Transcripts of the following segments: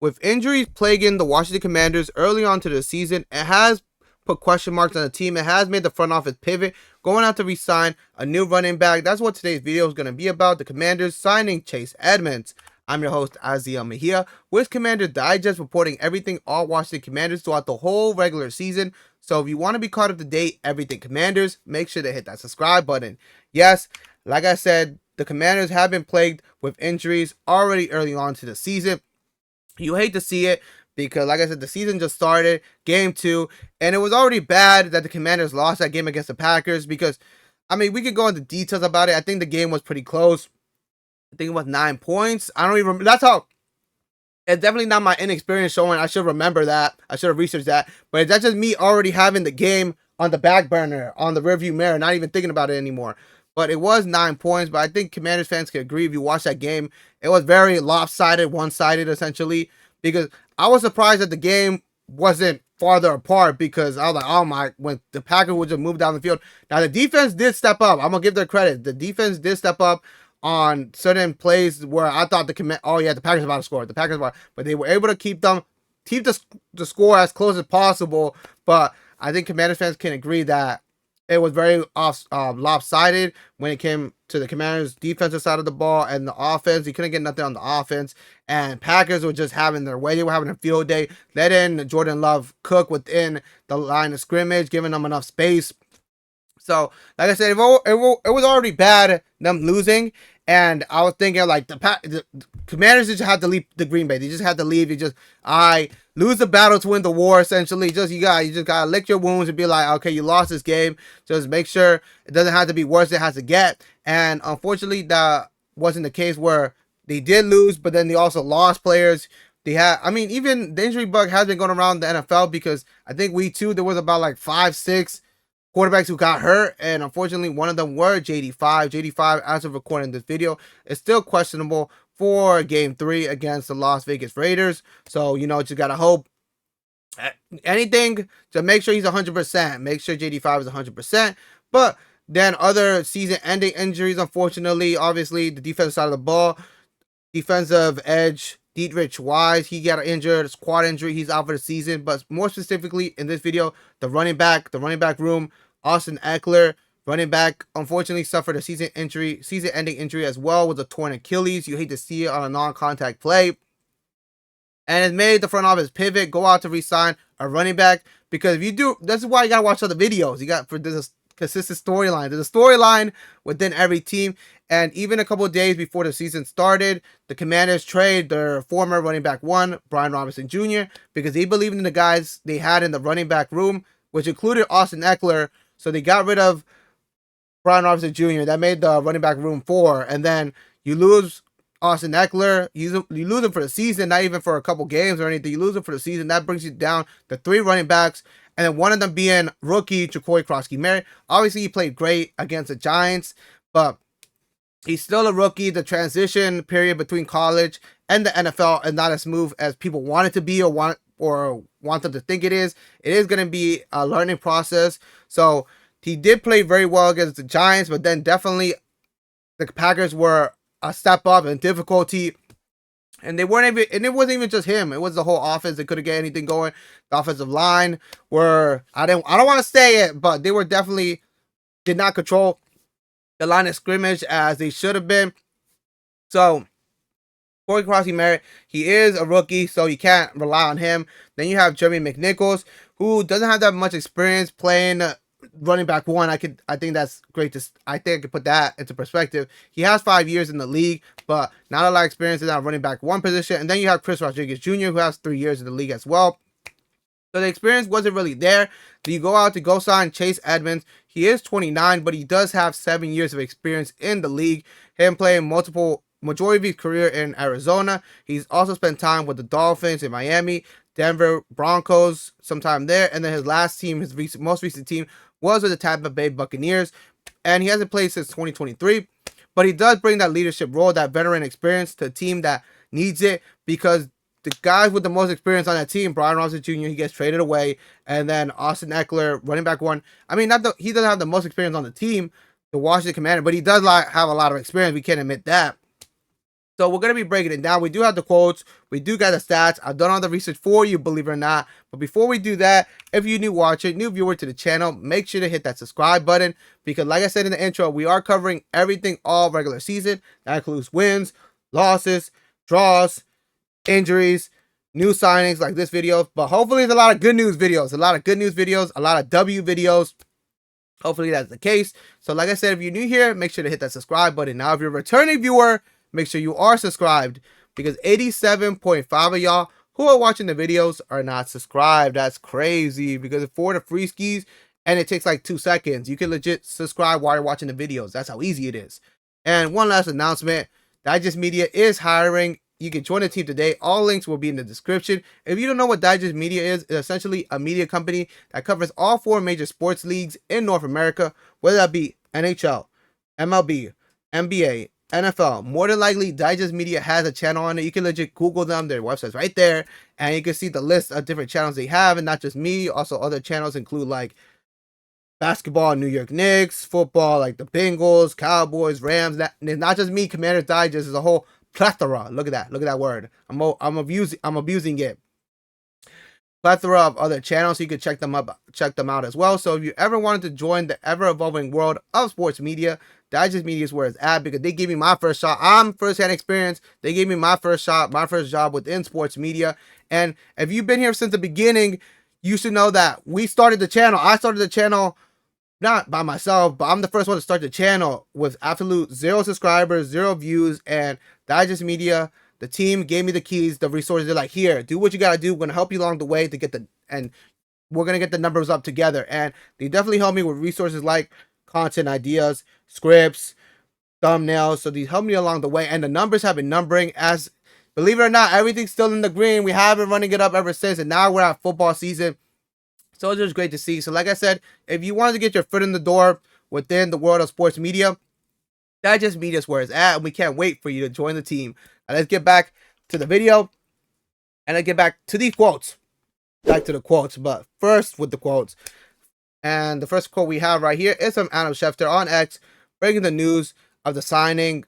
With injuries plaguing the Washington Commanders early on to the season, it has put question marks on the team. It has made the front office pivot, going out to re-sign a new running back. That's what today's video is going to be about. The Commanders signing Chase Edmonds. I'm your host, Azael Mejia, with Commander Digest, reporting everything all Washington Commanders throughout the whole regular season. So if you want to be caught up to date, everything Commanders, make sure to hit that subscribe button. Yes, like I said, the Commanders have been plagued with injuries already early on to the season. You hate to see it because, like I said, the season just started, game 2, and it was already bad that the Commanders lost that game against the Packers because, I mean, we could go into details about it. I think the game was pretty close. I think it was 9 points. I don't even remember. That's how. It's definitely not my inexperience showing. I should remember that. I should have researched that. But that's just me already having the game on the back burner, on the rearview mirror, not even thinking about it anymore. But it was 9 points. But I think Commanders fans can agree if you watch that game, it was very lopsided, one-sided essentially. Because I was surprised that the game wasn't farther apart because I was like, oh my, when the Packers would just move down the field. Now the defense did step up. I'm gonna give their credit. The defense did step up on certain plays where I thought the Packers about to score. But they were able to keep the score as close as possible. But I think Commanders fans can agree that it was very lopsided when it came to the Commanders' defensive side of the ball and the offense. You couldn't get nothing on the offense. And Packers were just having their way. They were having a field day. Letting Jordan Love cook within the line of scrimmage, giving them enough space. So, like I said, it was already bad, them losing. And I was thinking, like, the Commanders just had to leave the Green Bay. They just had to leave. Lose the battle to win the war, essentially. You just gotta lick your wounds and be like, okay, you lost this game. Just make sure it doesn't have to be worse than it has to get. And unfortunately, that wasn't the case where they did lose, but then they also lost players. Even the injury bug has been going around the NFL because I think week 2, there was about like 5-6 quarterbacks who got hurt, and unfortunately one of them were JD5. JD5, as of recording this video, is still questionable for game 3 against the Las Vegas Raiders. So, just gotta hope anything to make sure he's 100%. Make sure JD5 is 100%. But then other season-ending injuries, unfortunately, obviously the defensive side of the ball, defensive edge Dietrich Wise, he got injured, squad injury, he's out for the season. But more specifically in this video, the running back room, Austin Ekeler, running back, unfortunately suffered a season-ending injury as well with a torn Achilles. You hate to see it on a non-contact play. And it made the front office pivot, go out to re-sign a running back. Because if you do, this is why you gotta watch other videos. There's a consistent storyline. There's a storyline within every team. And even a couple of days before the season started, the Commanders trade their former running back 1, Brian Robinson Jr., because they believed in the guys they had in the running back room, which included Austin Ekeler. So they got rid of Brian Robinson Jr. That made the running back room 4. And then you lose Austin Ekeler. You lose him for the season, not even for a couple games or anything. You lose him for the season. That brings you down to 3 running backs. And then one of them being rookie Jacoby Krosky-Merritt. Obviously, he played great against the Giants, but he's still a rookie. The transition period between college and the NFL is not as smooth as people want it to be or want them to think it is. It is going to be a learning process. So he did play very well against the Giants, but then definitely the Packers were a step up in difficulty. And it wasn't even just him. It was the whole offense. They couldn't get anything going. The offensive line I don't want to say it, but they did not control the line of scrimmage as they should have been. So, Jacoby Krosky-Merritt, he is a rookie, so you can't rely on him. Then you have Jeremy McNichols, who doesn't have that much experience playing running back 1. I think that's great. I think I could put that into perspective. He has 5 years in the league, but not a lot of experience in that running back 1 position. And then you have Chris Rodriguez Jr., who has 3 years in the league as well. So the experience wasn't really there. So you go sign Chase Edmonds. He is 29, but he does have 7 years of experience in the league. Him playing majority of his career in Arizona. He's also spent time with the Dolphins in Miami, Denver Broncos, sometime there. And then his last team, most recent team, was with the Tampa Bay Buccaneers. And he hasn't played since 2023. But he does bring that leadership role, that veteran experience to a team that needs it, because the guys with the most experience on that team, Brian Robinson Jr., he gets traded away. And then Austin Ekeler, running back 1. He doesn't have the most experience on the team, the Washington Commander, but he does have a lot of experience. We can't admit that. So we're going to be breaking it down. We do have the quotes. We do got the stats. I've done all the research for you, believe it or not. But before we do that, if you're new watcher, new viewer to the channel, make sure to hit that subscribe button. Because like I said in the intro, we are covering everything all regular season. That includes wins, losses, draws, injuries, new signings like this video. But hopefully there's a lot of good news videos. A lot of good news videos. A lot of W videos. Hopefully that's the case. So like I said, if you're new here, make sure to hit that subscribe button. Now, if you're a returning viewer, make sure you are subscribed, because 87.5 of y'all who are watching the videos are not subscribed. That's crazy, because for the free skis, and it takes like 2 seconds, you can legit subscribe while you're watching the videos. That's how easy it is. And one last announcement, Digest Media is hiring. You can join the team today. All links will be in the description. If you don't know what Digest Media is, it's essentially a media company that covers all 4 major sports leagues in North America, whether that be NHL, MLB, NBA, NFL. More than likely, Digest Media has a channel on it. You can legit Google them. Their website's right there, and you can see the list of different channels they have, and not just me. Also, other channels include like basketball, New York Knicks, football, like the Bengals, Cowboys, Rams. That, and it's not just me. Commander Digest is a whole plethora. Look at that. Look at that word. I'm abusing it. Plethora of other channels, so you can check them out as well. So if you ever wanted to join the ever-evolving world of sports media, Digest Media is where it's at, because they gave me my first shot. I'm first-hand experience. They gave me my first shot, my first job within sports media. And if you've been here since the beginning, you should know that we started the channel. I started the channel not by myself, but I'm the first one to start the channel with absolute 0 subscribers, 0 views, and Digest Media, the team, gave me the keys, the resources. They're like, here, do what you gotta do. We're gonna help you along the way to get and we're gonna get the numbers up together. And they definitely helped me with resources like content ideas, scripts, thumbnails. So these helped me along the way, and the numbers have been numbering. As believe it or not, everything's still in the green. We have been running it up ever since, and now we're at football season. So it's just great to see. So like I said, if you wanted to get your foot in the door within the world of sports media, Digest Media is where it's at, and we can't wait for you to join the team. Now let's get back to the video, and let's get back to these quotes. Back to the quotes, but first with the quotes. And the first quote we have right here is from Adam Schefter on X, breaking the news of the signing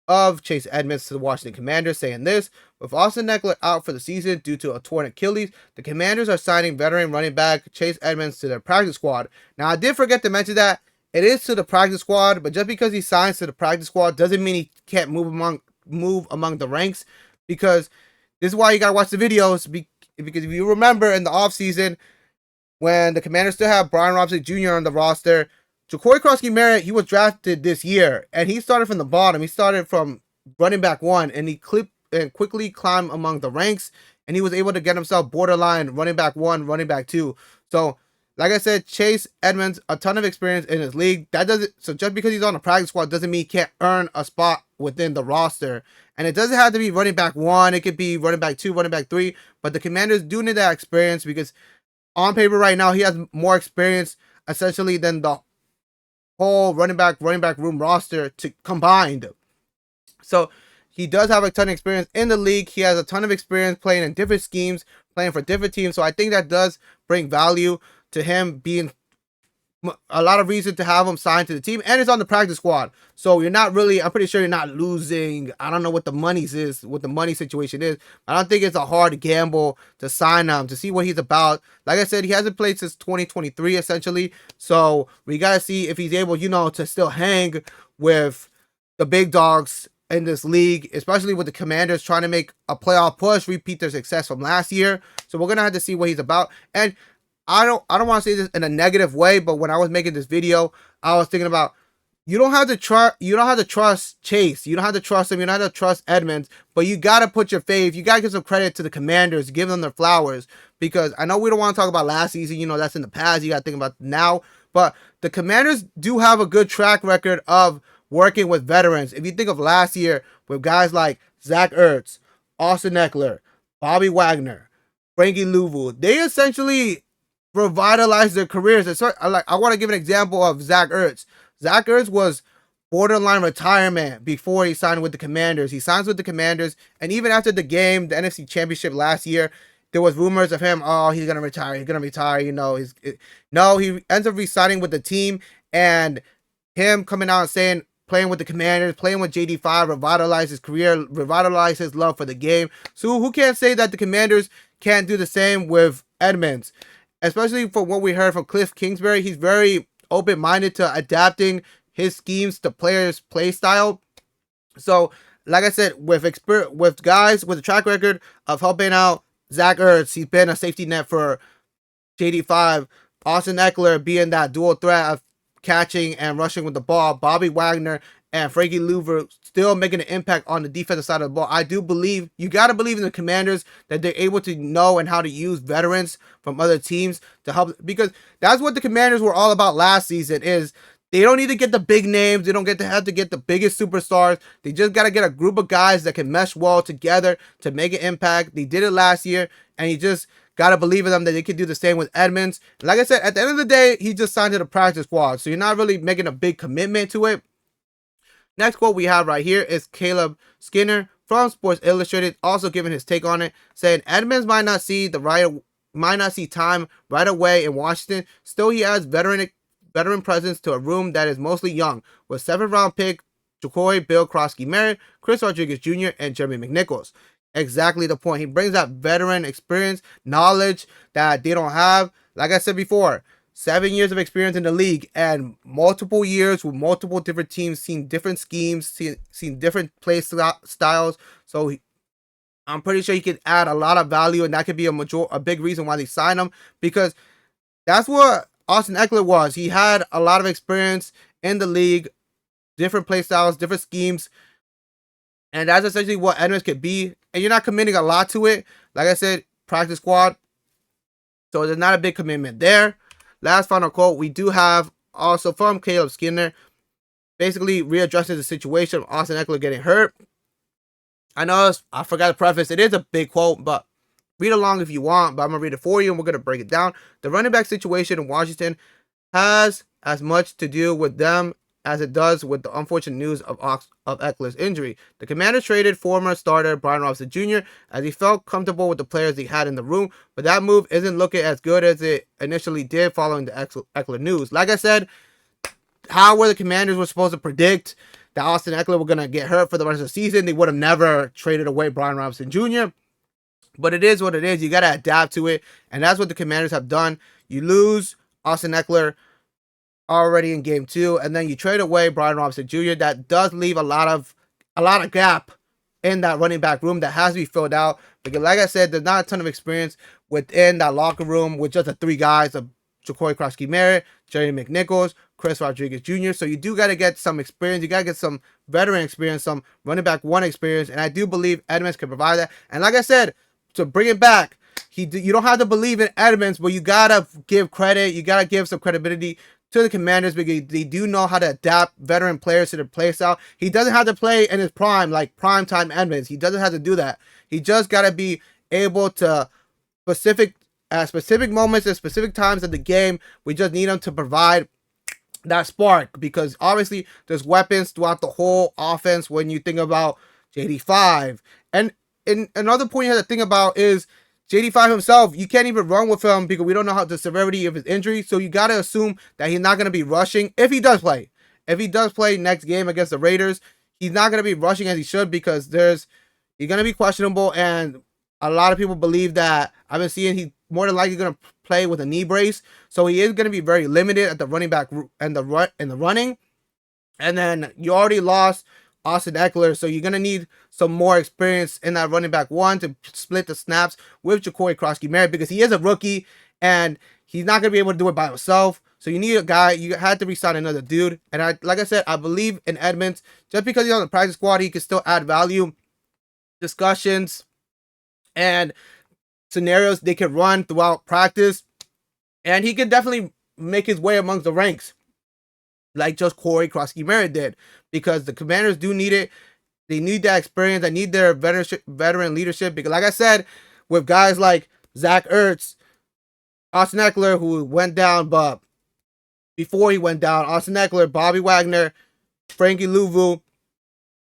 of Chase Edmonds to the Washington Commanders, saying this: with Austin Ekeler out for the season due to a torn Achilles, the Commanders are signing veteran running back Chase Edmonds to their practice squad. Now, I did forget to mention that it is to the practice squad, but just because he signs to the practice squad doesn't mean he can't move among the ranks, because this is why you gotta watch the videos. Because if you remember in the offseason, when the Commanders still have Brian Robinson Jr. on the roster, Jacory Krosky-Merritt, he was drafted this year, and he started from the bottom. He started from running back 1, and he quickly climbed among the ranks, and he was able to get himself borderline running back 1, running back 2. So, like I said, Chase Edmonds, a ton of experience in his league. So just because he's on a practice squad doesn't mean he can't earn a spot within the roster. And it doesn't have to be running back 1. It could be running back 2, running back 3. But the Commanders do need that experience, because on paper right now, he has more experience essentially than the whole running back room roster combined. So he does have a ton of experience in the league. He has a ton of experience playing in different schemes, playing for different teams. So I think that does bring value to him, being a lot of reason to have him signed to the team, and it's on the practice squad. So you're not really, I'm pretty sure you're not losing. I don't know what the money situation is. I don't think it's a hard gamble to sign him, to see what he's about. Like I said, he hasn't played since 2023 essentially. So we got to see if he's able, to still hang with the big dogs in this league, especially with the Commanders trying to make a playoff push, repeat their success from last year. So we're going to have to see what he's about. And I don't want to say this in a negative way, but when I was making this video, I was thinking about, you don't have to trust Chase, you don't have to trust him, you don't have to trust Edmonds, but you got to put your faith, you got to give some credit to the Commanders, give them their flowers, because I know we don't want to talk about last season, that's in the past, you got to think about now, but the Commanders do have a good track record of working with veterans. If you think of last year with guys like Zach Ertz, Austin Ekeler, Bobby Wagner, Frankie Louvu, they essentially revitalize their careers. I want to give an example of Zach Ertz. Zach Ertz was borderline retirement before he signed with the Commanders. He signs with the Commanders, and even after the game, the NFC Championship last year, there was rumors of him, he's going to retire. No, he ends up re-signing with the team, and him coming out and saying, playing with the Commanders, playing with JD5, revitalized his career, revitalized his love for the game. So who can't say that the Commanders can't do the same with Edmonds? Especially from what we heard from Cliff Kingsbury, he's very open-minded to adapting his schemes to players' play style. So, like I said, with guys with a track record of helping out Zach Ertz, he's been a safety net for JD5. Austin Ekeler being that dual threat of catching and rushing with the ball. Bobby Wagner and Frankie Louver still making an impact on the defensive side of the ball. I do believe, you got to believe in the Commanders that they're able to know and how to use veterans from other teams to help, because that's what the Commanders were all about last season. Is they don't need to get the big names. They don't have to get the biggest superstars. They just got to get a group of guys that can mesh well together to make an impact. They did it last year, and you just got to believe in them that they can do the same with Edmonds. Like I said, at the end of the day, he just signed to the practice squad, so you're not really making a big commitment to it. Next quote we have right here is Caleb Skinner from Sports Illustrated, also giving his take on it, saying Edmonds might not see time right away in Washington. Still, he adds veteran presence to a room that is mostly young, with 7th-round pick Jacory Bill Krosky-Merritt, Chris Rodriguez Jr., and Jeremy McNichols. Exactly the point. He brings that veteran experience, knowledge that they don't have. Like I said before, 7 years of experience in the league and multiple years with multiple different teams, seen different schemes, seen different play styles. So I'm pretty sure he could add a lot of value, and that could be a big reason why they signed him, because that's what Austin Ekeler was. He had a lot of experience in the league, different play styles, different schemes, and that's essentially what Edmonds could be. And you're not committing a lot to it. Like I said, practice squad. So there's not a big commitment there. Last final quote we do have also from Caleb Skinner, basically readdresses the situation of Austin Ekeler getting hurt. I know I forgot to preface, it is a big quote, but read along if you want, but I'm going to read it for you and we're going to break it down. The running back situation in Washington has as much to do with them as it does with the unfortunate news of Ekeler's injury. The Commanders traded former starter Brian Robinson Jr. as he felt comfortable with the players he had in the room, but that move isn't looking as good as it initially did following the Ekeler news. Like I said, how were the Commanders were supposed to predict that Austin Ekeler were going to get hurt for the rest of the season? They would have never traded away Brian Robinson Jr., but it is what it is. You got to adapt to it, and that's what the Commanders have done. You lose Austin Ekeler already in game 2, and then you trade away Brian Robinson Jr. That does leave a lot of gap in that running back room that has to be filled out, because like I said, there's not a ton of experience within that locker room with just the 3 guys of Jacory Krosky-Merritt, Jeremy McNichols, Chris Rodriguez Jr. So you do got to get some experience. You got to get some veteran experience, some running back 1 experience, and I do believe Edmonds can provide that. And like I said, to bring it back, you don't have to believe in Edmonds, but you got to give credit. You got to give some credibility to the Commanders, because they do know how to adapt veteran players to their play style. He doesn't have to play in his prime, like prime time Edmonds. He doesn't have to do that. He just got to be able to specific moments at specific times of the game. We just need him to provide that spark, because obviously there's weapons throughout the whole offense when you think about JD5. And another point you have to think about is JD5 himself. You can't even run with him because we don't know how the severity of his injury. So you got to assume that he's not going to be rushing if he does play. If he does play next game against the Raiders, he's not going to be rushing as he should, because he's going to be questionable. And a lot of people believe that I've been seeing he's more than likely going to play with a knee brace. So he is going to be very limited at the running back and the running. And then you already lost Austin Ekeler, so you're going to need some more experience in that running back 1 to split the snaps with Jacory Krosky-Merritt, because he is a rookie and he's not going to be able to do it by himself. So you need a guy. You had to re-sign another dude. And like I said, I believe in Edmonds. Just because he's on the practice squad, he can still add value, discussions, and scenarios they can run throughout practice. And he can definitely make his way amongst the ranks, like just Jacory Krosky-Merritt did, because the Commanders do need it. They need that experience. They need their veteran leadership, because like I said, with guys like Zach Ertz, Austin Ekeler, who went down, but before he went down, Austin Ekeler, Bobby Wagner, Frankie Louvu,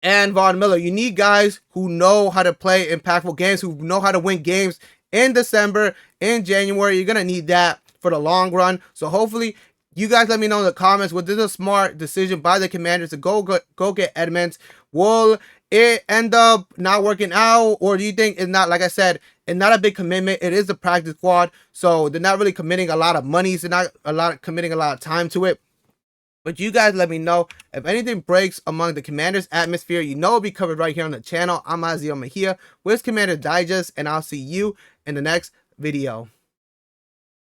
and Von Miller. You need guys who know how to play impactful games, who know how to win games in December, in January. You're going to need that for the long run. So hopefully You guys let me know in the comments, was this a smart decision by the Commanders to go get Edmonds? Will it end up not working out, or do you think it's not, like I said, it's not a big commitment? It is the practice squad, so they're not really committing a lot of money. They're not committing a lot of time to it. But you guys let me know if anything breaks among the Commanders atmosphere. You know it'll be covered right here on the channel. I'm Azael Mejia with Commander Digest, and I'll see you in the next video.